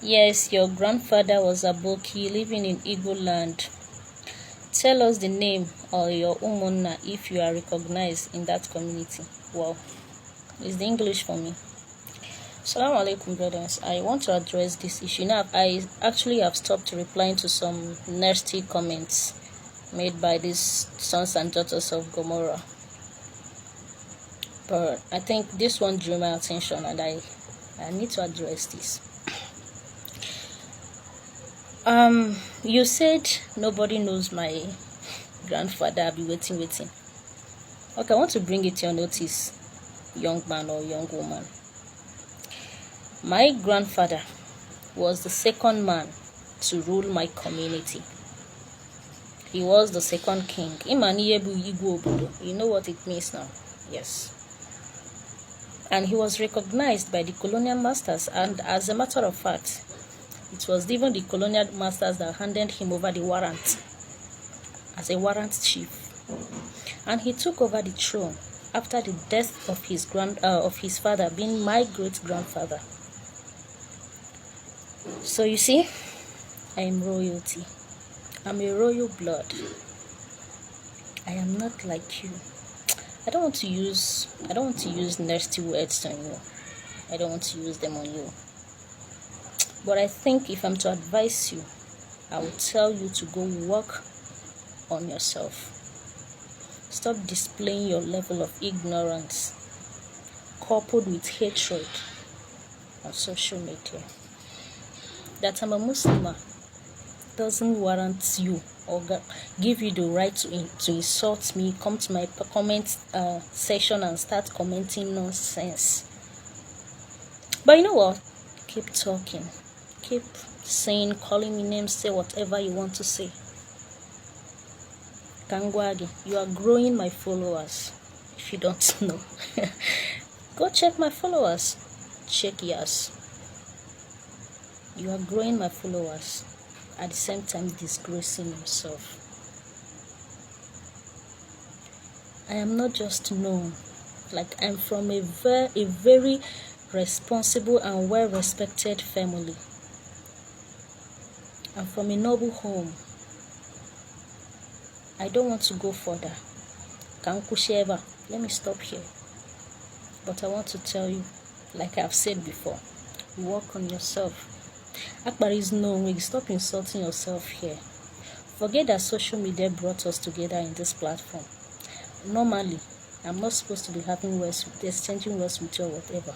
Yes, your grandfather was a Boki living in Igbo land. Tell us the name or your umonna if you are recognized in that community. Wow, is the English for me? Assalamu alaikum, brothers. I want to address this issue. Now, I actually have stopped replying to some nasty comments made by these sons and daughters of Gomorrah. But I think this one drew my attention and I need to address this. You said nobody knows my grandfather. I'll be waiting. Okay, I want to bring it to your notice, young man or young woman. My grandfather was the second man to rule my community. He was the second king. You know what it means now? Yes. And he was recognized by the colonial masters, and as a matter of fact, it was even the colonial masters that handed him over the warrant as a warrant chief. And he took over the throne after the death of his father, being my great-grandfather. So you see, I am royalty. I'm a royal blood. I am not like you. I don't want to use nasty words on you. I don't want to use them on you. But I think if I'm to advise you, I will tell you to go work on yourself. Stop displaying your level of ignorance coupled with hatred on social media. That I'm a Muslim doesn't warrant you or give you the right to insult me, come to my comment section and start commenting nonsense. But you know what? Keep talking. Keep saying, calling me names, say whatever you want to say. Kangwagi, you are growing my followers. If you don't know, go check my followers. Check yours. You are growing my followers, at the same time disgracing yourself. I am not just known, like I'm from a very responsible and well-respected family. I'm from a noble home. I don't want to go further. Kankusheva, let me stop here. But I want to tell you, like I've said before, work on yourself. Akbar is known. Stop insulting yourself here. Forget that social media brought us together in this platform. Normally, I'm not supposed to be having exchanging words with you or whatever.